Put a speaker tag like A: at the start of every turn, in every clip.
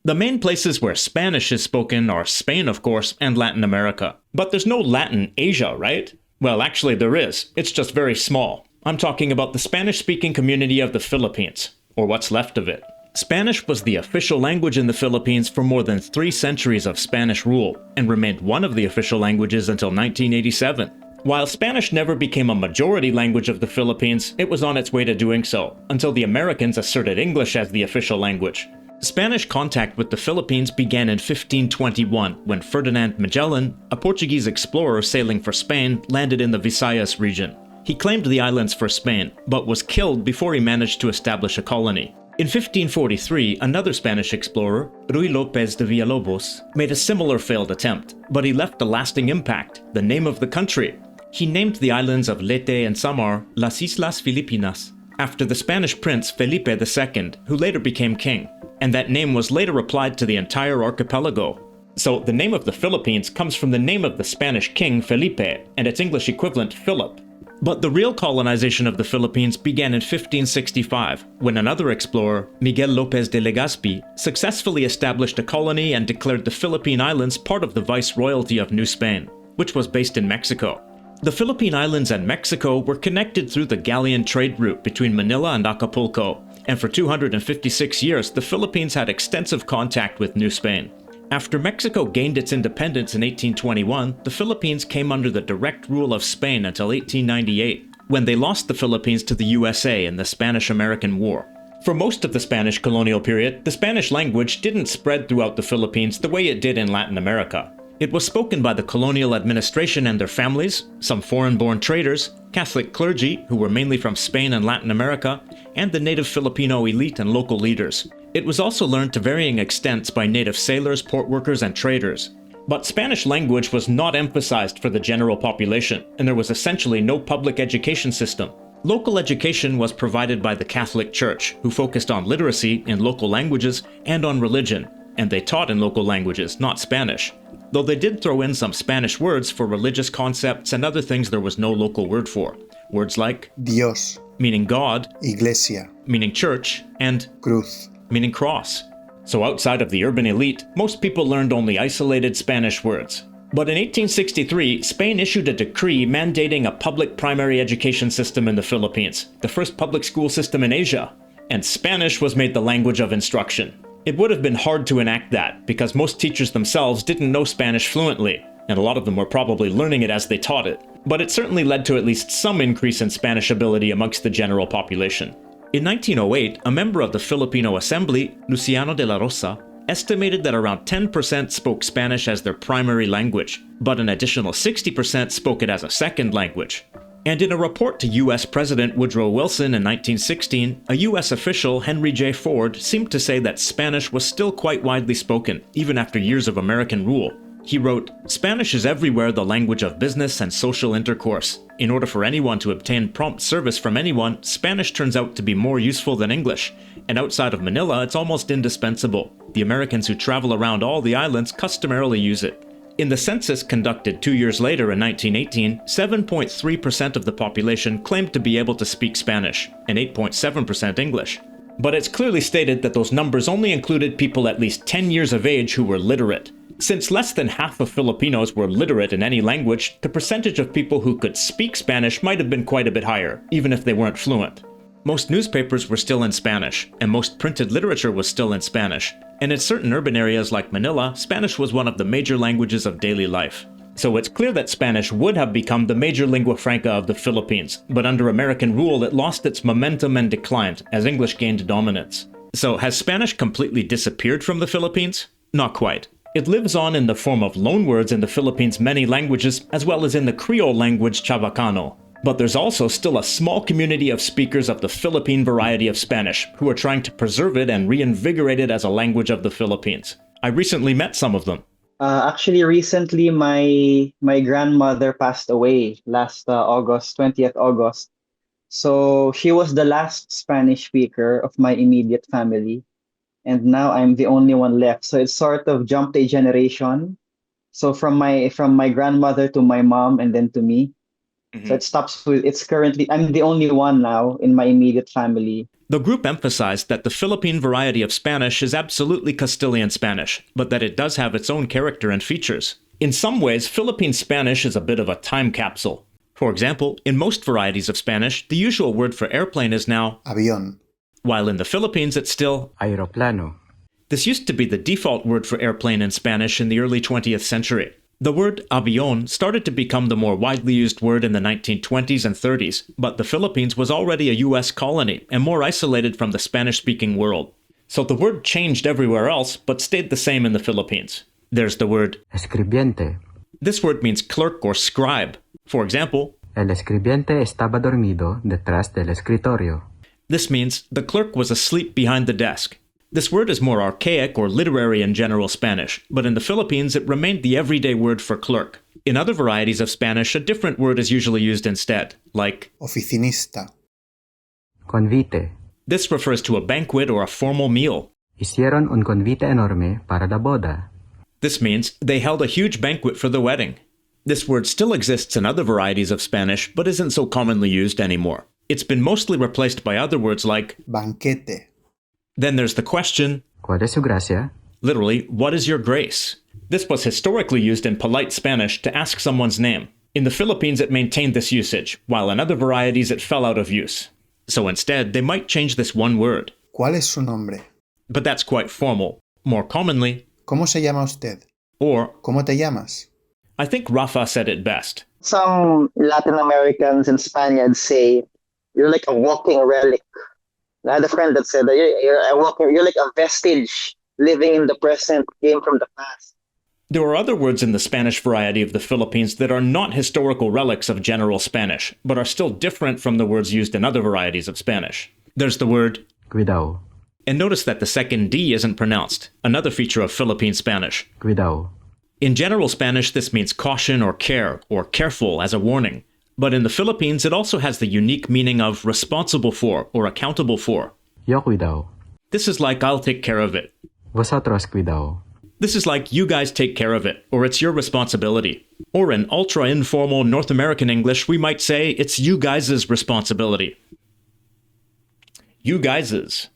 A: The main places where Spanish is spoken are Spain, of course, and Latin America. But there's no Latin Asia, right? Well, actually there is. It's just very small. I'm talking about the Spanish-speaking community of the Philippines, or what's left of it. Spanish was the official language in the Philippines for more than 3 centuries of Spanish rule, and remained one of the official languages until 1987. While Spanish never became a majority language of the Philippines, it was on its way to doing so, until the Americans asserted English as the official language. Spanish contact with the Philippines began in 1521, when Ferdinand Magellan, a Portuguese explorer sailing for Spain, landed in the Visayas region. He claimed the islands for Spain, but was killed before he managed to establish a colony. In 1543, another Spanish explorer, Ruy López de Villalobos, made a similar failed attempt, but he left a lasting impact, the name of the country. He named the islands of Leyte and Samar Las Islas Filipinas, after the Spanish prince Felipe II, who later became king, and that name was later applied to the entire archipelago. So the name of the Philippines comes from the name of the Spanish king Felipe, and its English equivalent Philip. But the real colonization of the Philippines began in 1565, when another explorer, Miguel López de Legazpi, successfully established a colony and declared the Philippine Islands part of the Viceroyalty of New Spain, which was based in Mexico. The Philippine Islands and Mexico were connected through the galleon trade route between Manila and Acapulco, and for 256 years the Philippines had extensive contact with New Spain. After Mexico gained its independence in 1821, the Philippines came under the direct rule of Spain until 1898, when they lost the Philippines to the USA in the Spanish-American War. For most of the Spanish colonial period, the Spanish language didn't spread throughout the Philippines the way it did in Latin America. It was spoken by the colonial administration and their families, some foreign-born traders, Catholic clergy, who were mainly from Spain and Latin America, and the native Filipino elite and local leaders. It was also learned to varying extents by native sailors, port workers, and traders. But Spanish language was not emphasized for the general population, and there was essentially no public education system. Local education was provided by the Catholic Church, who focused on literacy in local languages and on religion, and they taught in local languages, not Spanish. Though they did throw in some Spanish words for religious concepts and other things there was no local word for. Words like
B: Dios,
A: meaning God,
B: Iglesia,
A: meaning church, and
B: Cruz,
A: meaning cross. So outside of the urban elite, most people learned only isolated Spanish words. But in 1863, Spain issued a decree mandating a public primary education system in the Philippines, the first public school system in Asia, and Spanish was made the language of instruction. It would have been hard to enact that, because most teachers themselves didn't know Spanish fluently, and a lot of them were probably learning it as they taught it. But it certainly led to at least some increase in Spanish ability amongst the general population. In 1908, a member of the Filipino Assembly, Luciano de la Rosa, estimated that around 10% spoke Spanish as their primary language, but an additional 60% spoke it as a second language. And in a report to U.S. President Woodrow Wilson in 1916, a U.S. official, Henry J. Ford, seemed to say that Spanish was still quite widely spoken, even after years of American rule. He wrote, "Spanish is everywhere the language of business and social intercourse. In order for anyone to obtain prompt service from anyone, Spanish turns out to be more useful than English. And outside of Manila, it's almost indispensable. The Americans who travel around all the islands customarily use it." In the census conducted 2 years later in 1918, 7.3% of the population claimed to be able to speak Spanish, and 8.7% English. But it's clearly stated that those numbers only included people at least 10 years of age who were literate. Since less than half of Filipinos were literate in any language, the percentage of people who could speak Spanish might have been quite a bit higher, even if they weren't fluent. Most newspapers were still in Spanish, and most printed literature was still in Spanish. And in certain urban areas like Manila, Spanish was one of the major languages of daily life. So it's clear that Spanish would have become the major lingua franca of the Philippines, but under American rule it lost its momentum and declined as English gained dominance. So has Spanish completely disappeared from the Philippines? Not quite. It lives on in the form of loanwords in the Philippines' many languages, as well as in the Creole language Chavacano. But there's also still a small community of speakers of the Philippine variety of Spanish who are trying to preserve it and reinvigorate it as a language of the Philippines. I recently met some of them.
C: Actually, recently my grandmother passed away last August, 20th August. So she was the last Spanish speaker of my immediate family. And now I'm the only one left. So it's sort of jumped a generation. So from my grandmother to my mom and then to me. Mm-hmm. So it stops with, it's currently, I'm the only one now in my immediate family
A: The group emphasized that the Philippine variety of Spanish is absolutely Castilian Spanish, but that it does have its own character and features. In some ways, Philippine Spanish is a bit of a time capsule. For example, in most varieties of Spanish, the usual word for airplane is now
B: avión,
A: while in the Philippines it's still
D: aeroplano.
A: This used to be the default word for airplane in Spanish in the early 20th century. The word avión started to become the more widely used word in the 1920s and 30s, but the Philippines was already a US colony and more isolated from the Spanish-speaking world. So the word changed everywhere else, but stayed the same in the Philippines. There's the word
D: escribiente.
A: This word means clerk or scribe. For example,
D: El escribiente estaba dormido detrás del escritorio.
A: This means the clerk was asleep behind the desk. This word is more archaic or literary in general Spanish, but in the Philippines it remained the everyday word for clerk. In other varieties of Spanish, a different word is usually used instead, like
B: oficinista,
D: Convite.
A: This refers to a banquet or a formal meal.
D: Hicieron un convite enorme para la boda.
A: This means they held a huge banquet for the wedding. This word still exists in other varieties of Spanish, but isn't so commonly used anymore. It's been mostly replaced by other words like
B: banquete.
A: Then there's the question,
D: ¿Cuál es su gracia?
A: Literally, what is your grace? This was historically used in polite Spanish to ask someone's name. In the Philippines it maintained this usage, while in other varieties it fell out of use. So instead, they might change this one word.
B: ¿Cuál es su nombre?
A: But that's quite formal. More commonly,
B: ¿Cómo se llama usted?
A: or
B: ¿Cómo te llamas?
A: I think Rafa said it best.
C: Some Latin Americans and Spaniards say, you're like a walking relic. I had a friend that said that you're like a vestige living in the present, came from the past.
A: There are other words in the Spanish variety of the Philippines that are not historical relics of general Spanish, but are still different from the words used in other varieties of Spanish. There's the word
D: Cuidao.
A: and notice that the second D isn't pronounced, another feature of Philippine Spanish.
D: Cuidao.
A: In general Spanish, this means caution or care, or careful as a warning. But in the Philippines, it also has the unique meaning of responsible for or accountable for.
D: Yo cuidao.
A: This is like I'll take care of it.
D: Vosotros cuidao.
A: This is like you guys take care of it, or it's your responsibility. Or in ultra-informal North American English, we might say it's you guys' responsibility. You guys'.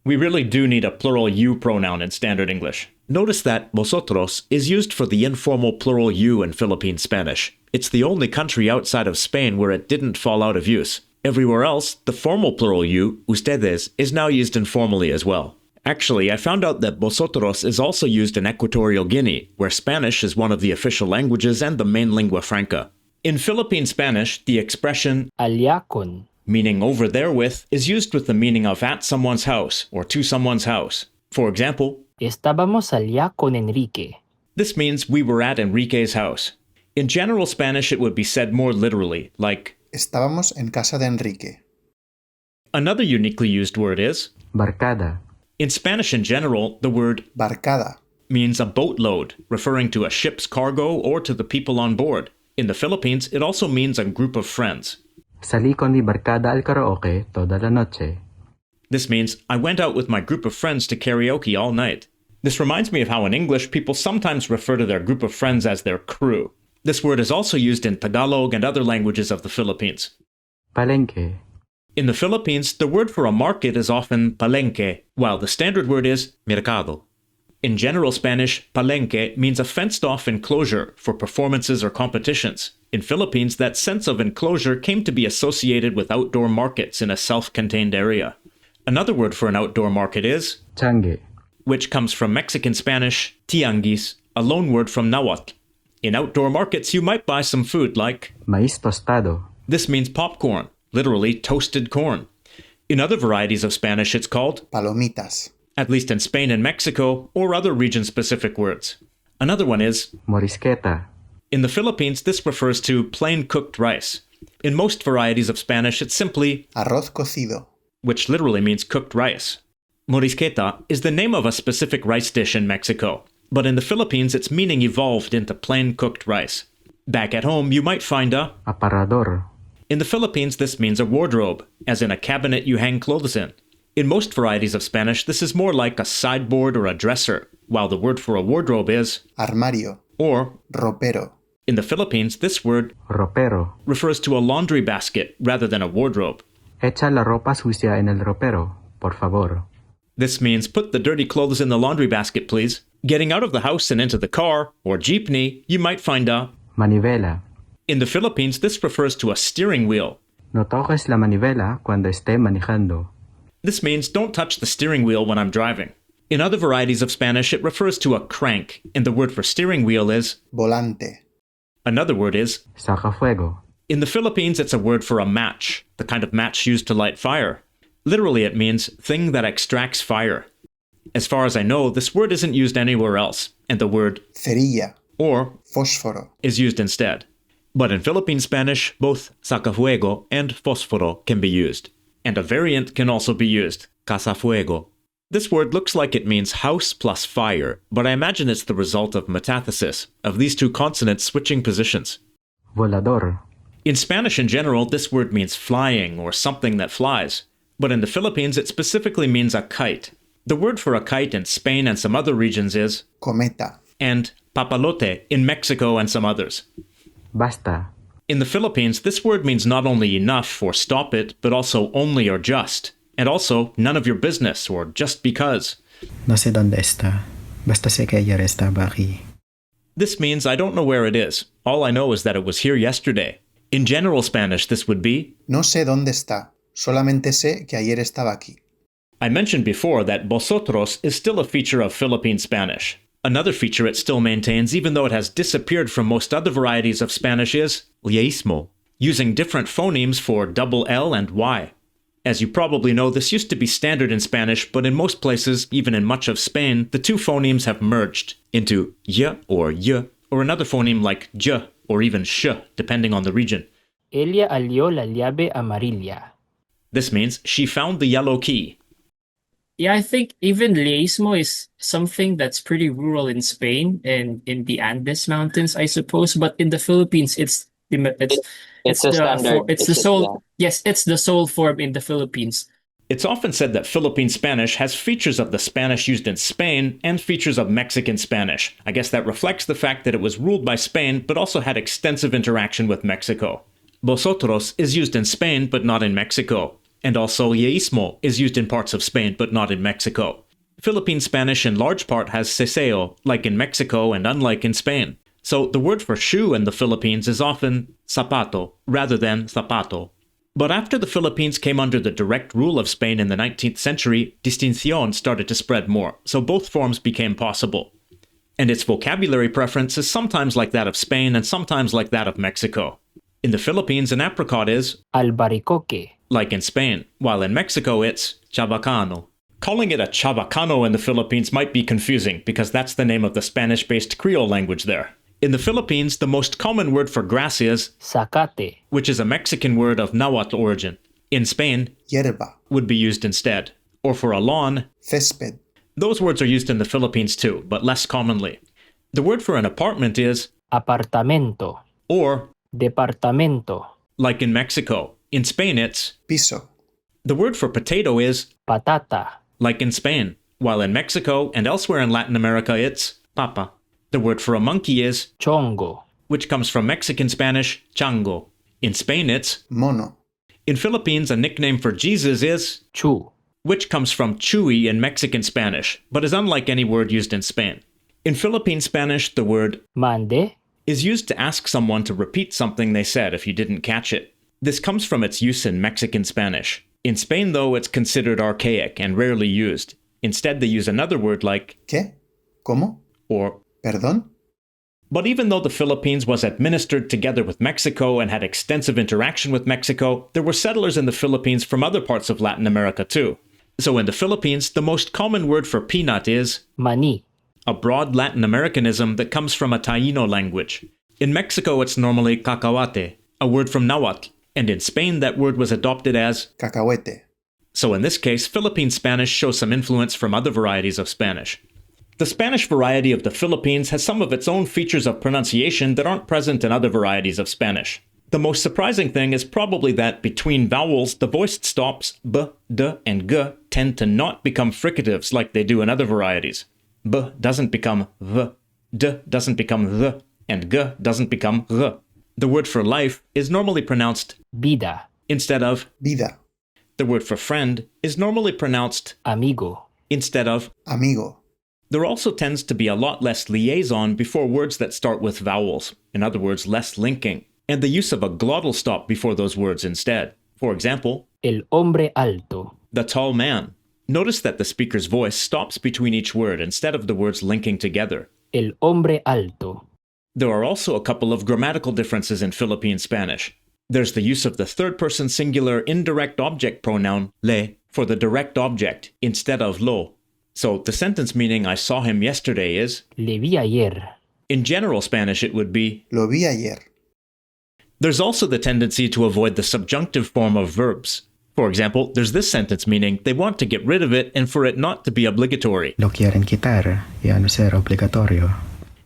A: We really do need a plural you pronoun in standard English. Notice that vosotros is used for the informal plural you in Philippine Spanish. It's the only country outside of Spain where it didn't fall out of use. Everywhere else, the formal plural you, ustedes, is now used informally as well. Actually, I found out that vosotros is also used in Equatorial Guinea, where Spanish is one of the official languages and the main lingua franca. In Philippine Spanish, the expression
E: allá con,
A: meaning over there with, is used with the meaning of at someone's house or to someone's house. For example,
E: estábamos allá con Enrique.
A: This means we were at Enrique's house. In general Spanish, it would be said more literally, like
B: Estábamos en casa de Enrique.
A: Another uniquely used word is
D: Barcada.
A: in Spanish in general, the word
B: Barcada.
A: means a boatload, referring to a ship's cargo or to the people on board. In the Philippines, it also means a group of friends.
D: Salí con mi barcada al karaoke toda la noche.
A: This means I went out with my group of friends to karaoke all night. This reminds me of how in English people sometimes refer to their group of friends as their crew. This word is also used in Tagalog and other languages of the Philippines.
D: Palenque.
A: In the Philippines, the word for a market is often palenque, while the standard word is mercado. In general Spanish, palenque means a fenced-off enclosure for performances or competitions. In Philippines, that sense of enclosure came to be associated with outdoor markets in a self-contained area. Another word for an outdoor market is
D: Changue.
A: which comes from Mexican Spanish, tianguis, a loan word from Nahuatl. In outdoor markets, you might buy some food like
D: Maíz tostado.
A: This means popcorn, literally toasted corn. In other varieties of Spanish, it's called
B: Palomitas.
A: at least in Spain and Mexico, or other region-specific words. Another one is
D: Morisqueta.
A: in the Philippines, this refers to plain cooked rice. In most varieties of Spanish, it's simply
B: Arroz cocido.
A: which literally means cooked rice. Morisqueta is the name of a specific rice dish in Mexico, but in the Philippines its meaning evolved into plain cooked rice. Back at home, you might find a
D: Aparador.
A: In the Philippines, this means a wardrobe, as in a cabinet you hang clothes in. In most varieties of Spanish, this is more like a sideboard or a dresser, while the word for a wardrobe is
B: Armario.
A: or.
B: Ropero.
A: In the Philippines, this word
D: Ropero.
A: refers to a laundry basket rather than a wardrobe.
D: Echa la ropa sucia en el ropero, por favor.
A: This means put the dirty clothes in the laundry basket, please. Getting out of the house and into the car, or jeepney, you might find a
D: Manivela.
A: In the Philippines, this refers to a steering wheel.
D: No toques la manivela cuando esté manejando.
A: This means don't touch the steering wheel when I'm driving. In other varieties of Spanish, it refers to a crank, and the word for steering wheel is
B: volante,
A: another word is
D: Sacafuego.
A: In the Philippines, it's a word for a match, the kind of match used to light fire. Literally, it means thing that extracts fire. As far as I know, this word isn't used anywhere else, and the word
B: cerilla,
A: or
B: fósforo,
A: is used instead. But in Philippine Spanish, both sacafuego and fósforo can be used. And a variant can also be used, casafuego. This word looks like it means house plus fire, but I imagine it's the result of metathesis, of these two consonants switching positions.
D: Volador.
A: In Spanish in general, this word means flying or something that flies. But in the Philippines, it specifically means a kite. The word for a kite in Spain and some other regions is
B: cometa,
A: and papalote in Mexico and some others.
D: Basta.
A: In the Philippines, this word means not only enough or stop it, but also only or just. And also, none of your business or just because.
F: No sé dónde está. Basta sé que ayer estaba aquí.
A: This means I don't know where it is. All I know is that it was here yesterday. In general Spanish, this would be
B: no sé dónde está. Solamente sé que ayer estaba aquí.
A: I mentioned before that vosotros is still a feature of Philippine Spanish. Another feature it still maintains, even though it has disappeared from most other varieties of Spanish, is leísmo, using different phonemes for double L and Y. As you probably know, this used to be standard in Spanish, but in most places, even in much of Spain, the two phonemes have merged into y, or another phoneme like j, or even sh, depending on the region.
E: Ella halló la llave amarilla.
A: This means she found the yellow key.
G: Yeah, I think even leísmo is something that's pretty rural in Spain and in the Andes Mountains, I suppose. But in the Philippines, it's the
C: standard.
G: It's the sole. Yes, it's the sole form in the Philippines.
A: It's often said that Philippine Spanish has features of the Spanish used in Spain and features of Mexican Spanish. I guess that reflects the fact that it was ruled by Spain, but also had extensive interaction with Mexico. Vosotros is used in Spain, but not in Mexico. And also leísmo is used in parts of Spain, but not in Mexico. Philippine Spanish in large part has ceseo, like in Mexico and unlike in Spain. So the word for shoe in the Philippines is often zapato, rather than zapato. But after the Philippines came under the direct rule of Spain in the 19th century, distinción started to spread more, so both forms became possible. And its vocabulary preference is sometimes like that of Spain and sometimes like that of Mexico. In the Philippines, an apricot is
E: Albaricoque.
A: like in Spain, while in Mexico it's chabacano. Calling it a chabacano in the Philippines might be confusing because that's the name of the Spanish-based Creole language there. In the Philippines, the most common word for grass is
E: Zacate.
A: which is a Mexican word of Nahuatl origin. In Spain,
B: hierba,
A: would be used instead. Or for a lawn,
B: césped,
A: those words are used in the Philippines too, but less commonly. The word for an apartment is
E: Apartamento.
A: or
E: Departamento.
A: like in Mexico. In Spain it's
B: piso,
A: the word for potato is
E: Patata.
A: like in Spain, while in Mexico and elsewhere in Latin America it's papa. The word for a monkey is
E: Chongo.
A: which comes from Mexican Spanish chango. In Spain it's
B: mono,
A: in Philippines a nickname for Jesus is
E: Chu.
A: which comes from chuy in Mexican Spanish, but is unlike any word used in Spain. In Philippine Spanish, the word
E: Mande.
A: is used to ask someone to repeat something they said if you didn't catch it. This comes from its use in Mexican Spanish. In Spain, though, it's considered archaic and rarely used. Instead, they use another word like
B: ¿qué? ¿Cómo?
A: or.
B: ¿Perdón?
A: But even though the Philippines was administered together with Mexico and had extensive interaction with Mexico, there were settlers in the Philippines from other parts of Latin America too. So in the Philippines, the most common word for peanut is
E: Mani.
A: a broad Latin Americanism that comes from a Taíno language. In Mexico, it's normally cacahuate, a word from Nahuatl, and in Spain that word was adopted as
B: Cacahuete,
A: so in this case, Philippine Spanish shows some influence from other varieties of Spanish. The Spanish variety of the Philippines has some of its own features of pronunciation that aren't present in other varieties of Spanish. The most surprising thing is probably that between vowels, the voiced stops b, d, and g tend to not become fricatives like they do in other varieties. B doesn't become v, d doesn't become th, and g doesn't become r. The word for life is normally pronounced
E: Vida.
A: instead of
B: vida,
A: The word for friend is normally pronounced
E: amigo,
A: instead of.
B: amigo,
A: There also tends to be a lot less liaison before words that start with vowels, in other words, less linking, and the use of a glottal stop before those words instead. For example,
E: el hombre alto,
A: the tall man. Notice that the speaker's voice stops between each word instead of the words linking together.
E: el hombre alto,
A: There are also a couple of grammatical differences in Philippine Spanish. There's the use of the third-person singular indirect object pronoun le for the direct object instead of lo. So the sentence meaning I saw him yesterday is,
E: le vi ayer,
A: in general Spanish it would be.
B: lo vi ayer.
A: There's also the tendency to avoid the subjunctive form of verbs. For example, there's this sentence meaning they want to get rid of it and for it not to be obligatory.
F: Lo quieren quitar y a no ser obligatorio.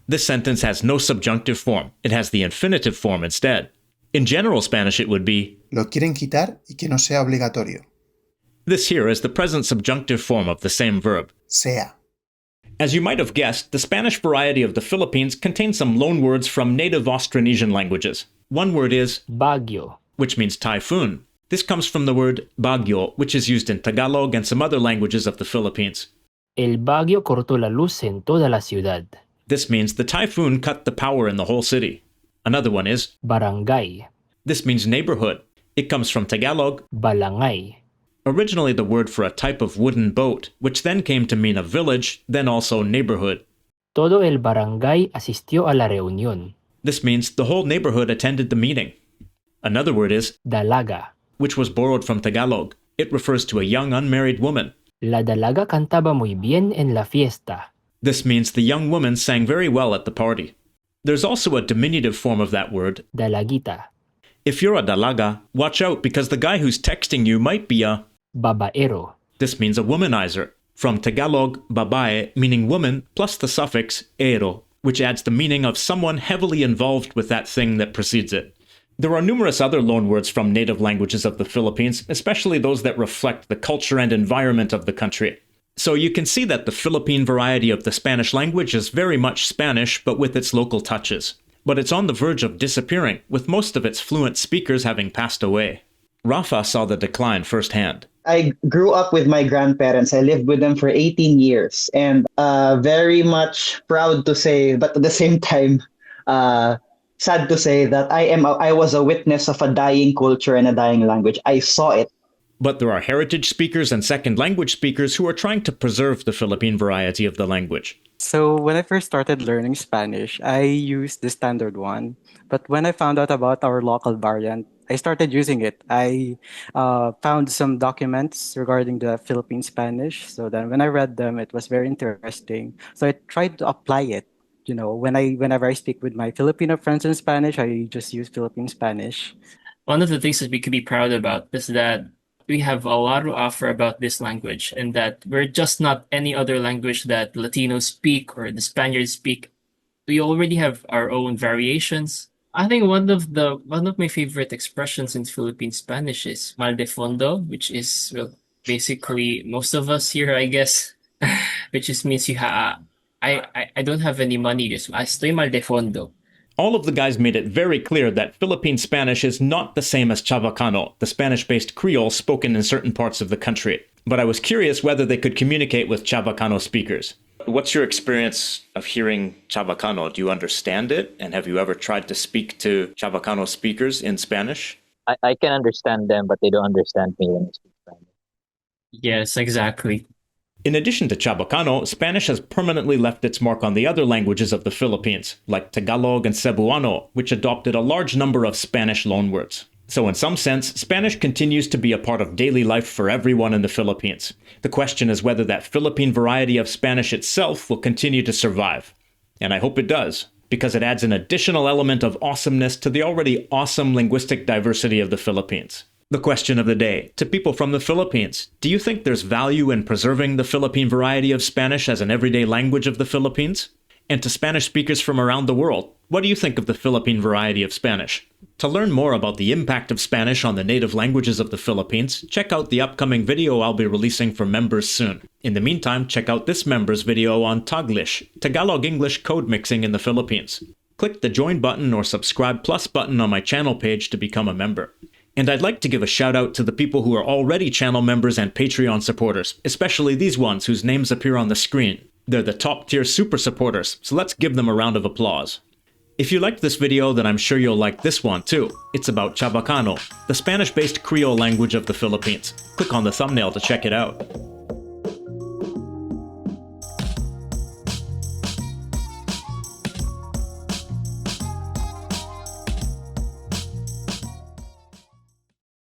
A: This sentence has no subjunctive form. It has the infinitive form instead. In general Spanish it would be,
B: Lo quieren quitar y que no sea obligatorio.
A: this here is the present subjunctive form of the same verb.
B: Sea.
A: As you might have guessed, the Spanish variety of the Philippines contains some loan words from native Austronesian languages. One word is
E: bagyo,
A: which means typhoon. This comes from the word bagyo, which is used in Tagalog and some other languages of the Philippines.
E: el bagyo cortó la luz en toda la ciudad,
A: This means the typhoon cut the power in the whole city. Another one is,
E: barangay,
A: this means neighborhood. It comes from Tagalog,
E: balangay,
A: originally the word for a type of wooden boat, which then came to mean a village, then also neighborhood.
E: todo el barangay asistió a la reunión,
A: This means the whole neighborhood attended the meeting. Another word is,
E: dalaga,
A: which was borrowed from Tagalog. It refers to a young unmarried woman.
E: la dalaga cantaba muy bien en la fiesta,
A: This means the young woman sang very well at the party. There's also a diminutive form of that word.
E: dalaguita,
A: If you're a dalaga, watch out because the guy who's texting you might be a.
E: babaero,
A: This means a womanizer. From Tagalog, babae, meaning woman, plus the suffix ero, which adds the meaning of someone heavily involved with that thing that precedes it. There are numerous other loanwords from native languages of the Philippines, especially those that reflect the culture and environment of the country. So you can see that the Philippine variety of the Spanish language is very much Spanish, but with its local touches. But it's on the verge of disappearing, with most of its fluent speakers having passed away. Rafa saw the decline firsthand.
C: I grew up with my grandparents. I lived with them for 18 years, and very much proud to say, but at the same time, sad to say that I was a witness of a dying culture and a dying language. I saw it.
A: But there are heritage speakers and second language speakers who are trying to preserve the Philippine variety of the language.
H: So when I first started learning Spanish, I used the standard one. But when I found out about our local variant, I started using it. I found some documents regarding the Philippine Spanish. So then when I read them, it was very interesting. So I tried to apply it. You know, whenever I speak with my Filipino friends in Spanish, I just use Philippine Spanish.
G: One of the things that we could be proud about is that we have a lot to offer about this language, and that we're just not any other language that Latinos speak or the Spaniards speak. We already have our own variations. I think one of my favorite expressions in Philippine Spanish is mal de fondo, which is, well, basically most of us here, I guess, which just means I don't have any money. Estoy mal de fondo.
A: All of the guys made it very clear that Philippine Spanish is not the same as Chavacano, the Spanish-based Creole spoken in certain parts of the country. But I was curious whether they could communicate with Chavacano speakers. What's your experience of hearing Chavacano? Do you understand it? And have you ever tried to speak to Chavacano speakers in Spanish?
I: I can understand them, but they don't understand me when I speak Spanish.
G: Yes, exactly.
A: In addition to Chavacano, Spanish has permanently left its mark on the other languages of the Philippines, like Tagalog and Cebuano, which adopted a large number of Spanish loanwords. So in some sense, Spanish continues to be a part of daily life for everyone in the Philippines. The question is whether that Philippine variety of Spanish itself will continue to survive. And I hope it does, because it adds an additional element of awesomeness to the already awesome linguistic diversity of the Philippines. The question of the day, to people from the Philippines, do you think there's value in preserving the Philippine variety of Spanish as an everyday language of the Philippines? And to Spanish speakers from around the world, what do you think of the Philippine variety of Spanish? To learn more about the impact of Spanish on the native languages of the Philippines, check out the upcoming video I'll be releasing for members soon. In the meantime, check out this member's video on Taglish, Tagalog-English code mixing in the Philippines. Click the join button or subscribe plus button on my channel page to become a member. And I'd like to give a shout out to the people who are already channel members and Patreon supporters, especially these ones whose names appear on the screen. They're the top tier super supporters, so let's give them a round of applause. If you liked this video, then I'm sure you'll like this one too. It's about Chabacano, the Spanish-based Creole language of the Philippines. Click on the thumbnail to check it out.